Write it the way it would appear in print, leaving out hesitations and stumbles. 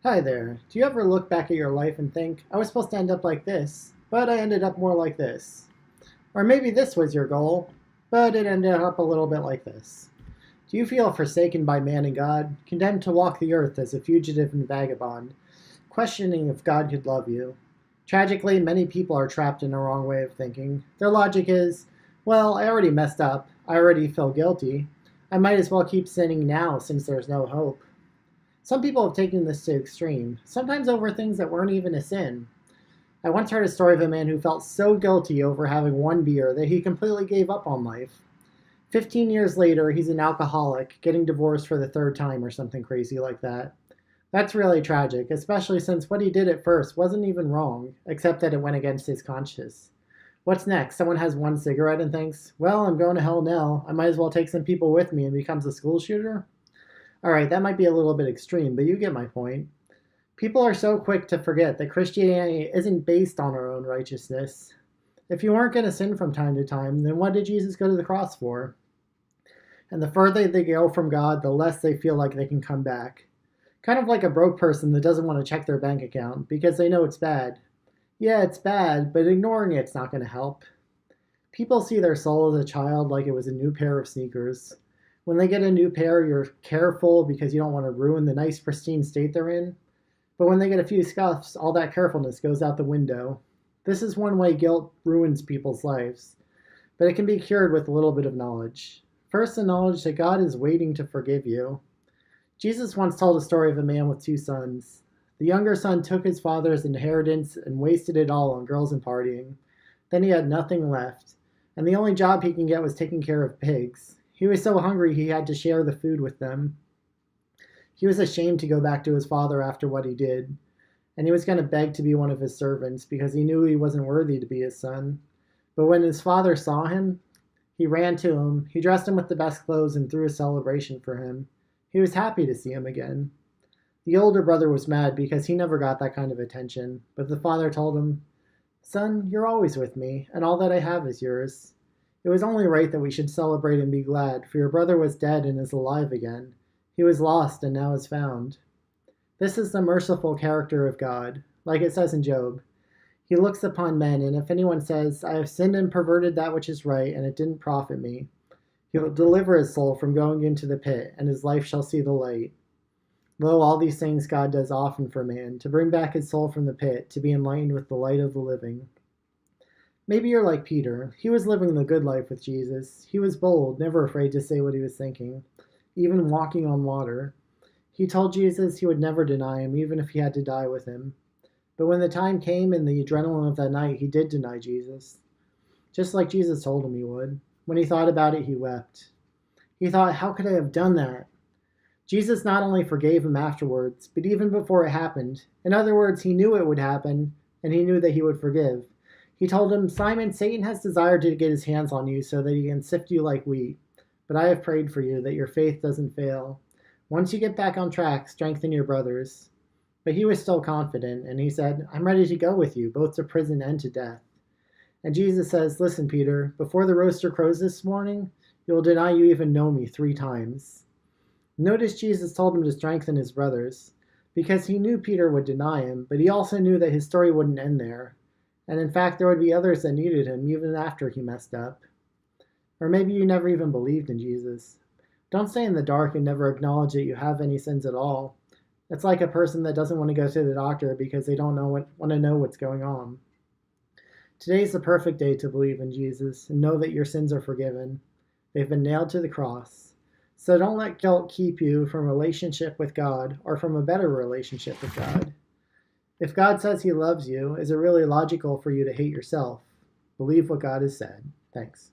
Hi there. Do you ever look back at your life and think, I was supposed to end up like this, but I ended up more like this? Or maybe this was your goal, but it ended up a little bit like this. Do you feel forsaken by man and God, condemned to walk the earth as a fugitive and vagabond, questioning if God could love you? Tragically, many people are trapped in a wrong way of thinking. Their logic is, well, I already messed up. I already feel guilty. I might as well keep sinning now since there's no hope. Some people have taken this to extreme, sometimes over things that weren't even a sin. I once heard a story of a man who felt so guilty over having one beer that he completely gave up on life. 15 years later, he's an alcoholic, getting divorced for the third time or something crazy like that. That's really tragic, especially since what he did at first wasn't even wrong, except that it went against his conscience. What's next? Someone has one cigarette and thinks, well, I'm going to hell now. I might as well take some people with me and becomes a school shooter? All right, that might be a little bit extreme, but you get my point. People are so quick to forget that Christianity isn't based on our own righteousness. If you weren't going to sin from time to time, then what did Jesus go to the cross for? And the further they go from God, the less they feel like they can come back. Kind of like a broke person that doesn't want to check their bank account because they know it's bad. Yeah, it's bad, but ignoring it's not going to help. People see their soul as a child like it was a new pair of sneakers. When they get a new pair, you're careful because you don't want to ruin the nice, pristine state they're in. But when they get a few scuffs, all that carefulness goes out the window. This is one way guilt ruins people's lives, but it can be cured with a little bit of knowledge. First, the knowledge that God is waiting to forgive you. Jesus once told a story of a man with two sons. The younger son took his father's inheritance and wasted it all on girls and partying. Then he had nothing left, and the only job he can get was taking care of pigs. He was so hungry he had to share the food with them. He was ashamed to go back to his father after what he did, and he was going to beg to be one of his servants because he knew he wasn't worthy to be his son. But when his father saw him, he ran to him, he dressed him with the best clothes and threw a celebration for him. He was happy to see him again. The older brother was mad because he never got that kind of attention, but the father told him, Son, you're always with me, and all that I have is yours. It was only right that we should celebrate and be glad, for your brother was dead and is alive again. He was lost and now is found. This is the merciful character of God, like it says in Job. He looks upon men, and if anyone says, I have sinned and perverted that which is right, and it didn't profit me, he will deliver his soul from going into the pit, and his life shall see the light. Lo, all these things God does often for man, to bring back his soul from the pit, to be enlightened with the light of the living. Maybe you're like Peter. He was living the good life with Jesus. He was bold, never afraid to say what he was thinking, even walking on water. He told Jesus he would never deny him, even if he had to die with him. But when the time came in the adrenaline of that night, he did deny Jesus, just like Jesus told him he would. When he thought about it, he wept. He thought, how could I have done that? Jesus not only forgave him afterwards, but even before it happened. In other words, he knew it would happen, and he knew that he would forgive. He told him, Simon, Satan has desired to get his hands on you so that he can sift you like wheat. But I have prayed for you that your faith doesn't fail. Once you get back on track, strengthen your brothers. But he was still confident, and he said, I'm ready to go with you, both to prison and to death. And Jesus says, listen, Peter, before the rooster crows this morning, you will deny you even know me 3 times. Notice Jesus told him to strengthen his brothers, because he knew Peter would deny him, but he also knew that his story wouldn't end there. And in fact, there would be others that needed him even after he messed up. Or maybe you never even believed in Jesus. Don't stay in the dark and never acknowledge that you have any sins at all. It's like a person that doesn't want to go to the doctor because they don't want to know what's going on. Today's the perfect day to believe in Jesus and know that your sins are forgiven. They've been nailed to the cross. So don't let guilt keep you from a relationship with God or from a better relationship with God. If God says he loves you, is it really logical for you to hate yourself? Believe what God has said. Thanks.